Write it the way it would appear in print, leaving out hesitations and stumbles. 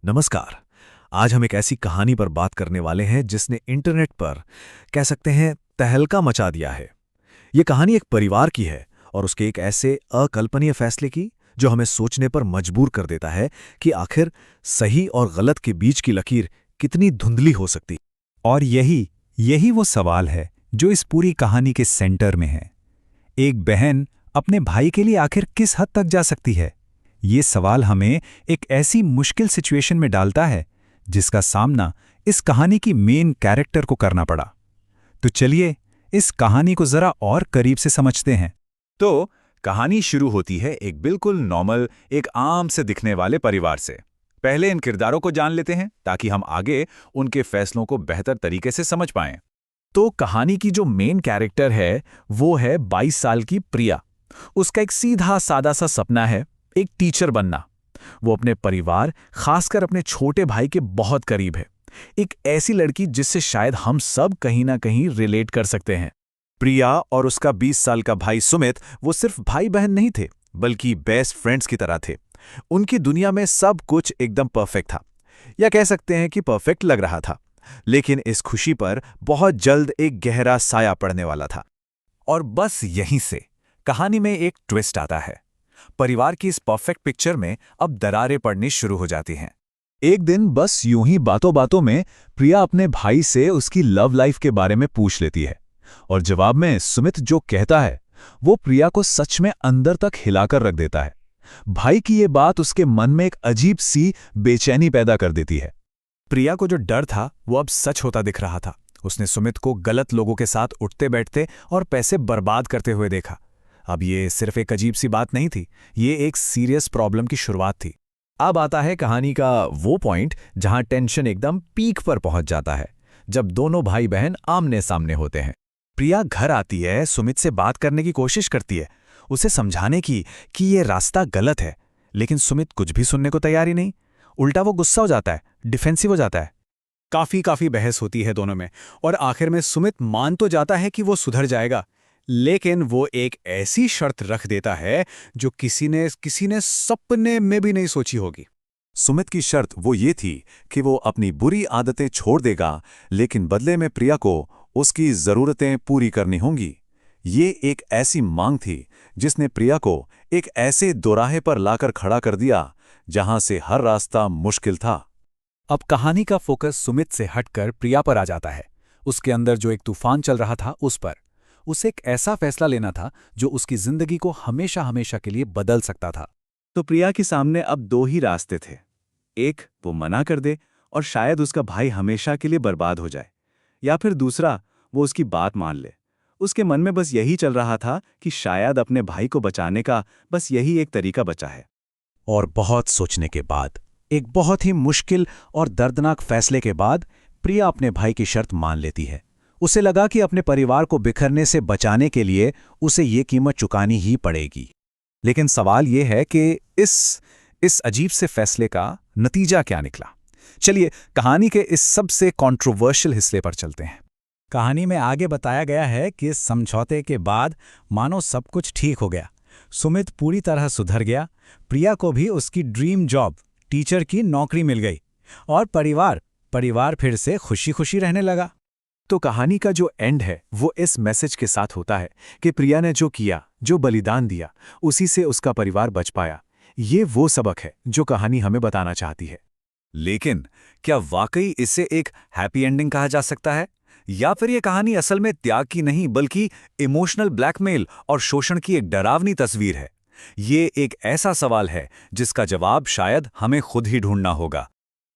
नमस्कार। आज हम एक ऐसी कहानी पर बात करने वाले हैं जिसने इंटरनेट पर कह सकते हैं तहलका मचा दिया है। ये कहानी एक परिवार की है और उसके एक ऐसे अकल्पनीय फैसले की जो हमें सोचने पर मजबूर कर देता है कि आखिर सही और गलत के बीच की लकीर कितनी धुंधली हो सकती। और यही यही वो सवाल है जो इस पूरी कहानी के सेंटर में है। एक बहन अपने भाई के लिए आखिर किस हद तक जा सकती है? ये सवाल हमें एक ऐसी मुश्किल सिचुएशन में डालता है जिसका सामना इस कहानी की मेन कैरेक्टर को करना पड़ा। तो चलिए इस कहानी को जरा और करीब से समझते हैं। तो कहानी शुरू होती है एक बिल्कुल नॉर्मल, एक आम से दिखने वाले परिवार से। पहले इन किरदारों को जान लेते हैं ताकि हम आगे उनके फैसलों को बेहतर तरीके से समझ पाएं। तो कहानी की जो मेन कैरेक्टर है वो है 22 साल की प्रिया। उसका एक सीधा सादा सा सपना है, एक टीचर बनना। वो अपने परिवार, खासकर अपने छोटे भाई के बहुत करीब है। एक ऐसी लड़की जिससे शायद हम सब कहीं ना कहीं रिलेट कर सकते हैं। प्रिया और उसका 20 साल का भाई सुमित वो सिर्फ भाई बहन नहीं थे बल्कि बेस्ट फ्रेंड्स की तरह थे। उनकी दुनिया में सब कुछ एकदम परफेक्ट था, या कह सकते हैं कि परफेक्ट लग रहा था। लेकिन इस खुशी पर बहुत जल्द एक गहरा साया पड़ने वाला था। और बस यहीं से कहानी में एक ट्विस्ट आता है। परिवार की इस परफेक्ट पिक्चर में अब दरारें पड़नी शुरू हो जाती हैं। एक दिन बस यूं ही बातों बातों में प्रिया अपने भाई से उसकी लव लाइफ के बारे में पूछ लेती है, और जवाब में सुमित जो कहता है वो प्रिया को सच में अंदर तक हिलाकर रख देता है। भाई की ये बात उसके मन में एक अजीब सी बेचैनी पैदा कर देती है। प्रिया को जो डर था वो अब सच होता दिख रहा था। उसने सुमित को गलत लोगों के साथ उठते बैठते और पैसे बर्बाद करते हुए देखा। अब ये सिर्फ एक अजीब सी बात नहीं थी, ये एक सीरियस प्रॉब्लम की शुरुआत थी। अब आता है कहानी का वो पॉइंट जहां टेंशन एकदम पीक पर पहुंच जाता है, जब दोनों भाई बहन आमने सामने होते हैं। प्रिया घर आती है, सुमित से बात करने की कोशिश करती है, उसे समझाने की कि ये रास्ता गलत है, लेकिन सुमित कुछ भी सुनने को तैयार ही नहीं। उल्टा वो गुस्सा हो जाता है, डिफेंसिव हो जाता है। काफी बहस होती है दोनों में, और आखिर में सुमित मान तो जाता है कि वो सुधर जाएगा, लेकिन वो एक ऐसी शर्त रख देता है जो किसी ने सपने में भी नहीं सोची होगी। सुमित की शर्त वो ये थी कि वो अपनी बुरी आदतें छोड़ देगा, लेकिन बदले में प्रिया को उसकी ज़रूरतें पूरी करनी होंगी। ये एक ऐसी मांग थी जिसने प्रिया को एक ऐसे दोराहे पर लाकर खड़ा कर दिया जहां से हर रास्ता मुश्किल था। अब कहानी का फोकस सुमित से हटकर प्रिया पर आ जाता है। उसके अंदर जो एक तूफान चल रहा था उस पर। उसे एक ऐसा फैसला लेना था जो उसकी जिंदगी को हमेशा हमेशा के लिए बदल सकता था। तो प्रिया के सामने अब दो ही रास्ते थे। एक, वो मना कर दे और शायद उसका भाई हमेशा के लिए बर्बाद हो जाए, या फिर दूसरा, वो उसकी बात मान ले। उसके मन में बस यही चल रहा था कि शायद अपने भाई को बचाने का बस यही एक तरीका बचा है। और बहुत सोचने के बाद, एक बहुत ही मुश्किल और दर्दनाक फैसले के बाद, प्रिया अपने भाई की शर्त मान लेती है। उसे लगा कि अपने परिवार को बिखरने से बचाने के लिए उसे ये कीमत चुकानी ही पड़ेगी। लेकिन सवाल ये है कि इस अजीब से फैसले का नतीजा क्या निकला। चलिए कहानी के इस सबसे कंट्रोवर्शियल हिस्से पर चलते हैं। कहानी में आगे बताया गया है कि इस समझौते के बाद मानो सब कुछ ठीक हो गया। सुमित पूरी तरह सुधर गया, प्रिया को भी उसकी ड्रीम जॉब, टीचर की नौकरी मिल गई, और परिवार फिर से खुशी खुशी रहने लगा। तो कहानी का जो एंड है वो इस मैसेज के साथ होता है कि प्रिया ने जो किया, जो बलिदान दिया, उसी से उसका परिवार बच पाया। ये वो सबक है जो कहानी हमें बताना चाहती है। लेकिन क्या वाकई इसे एक हैप्पी एंडिंग कहा जा सकता है, या फिर यह कहानी असल में त्याग की नहीं बल्कि इमोशनल ब्लैकमेल और शोषण की एक डरावनी तस्वीर है? ये एक ऐसा सवाल है जिसका जवाब शायद हमें खुद ही ढूंढना होगा।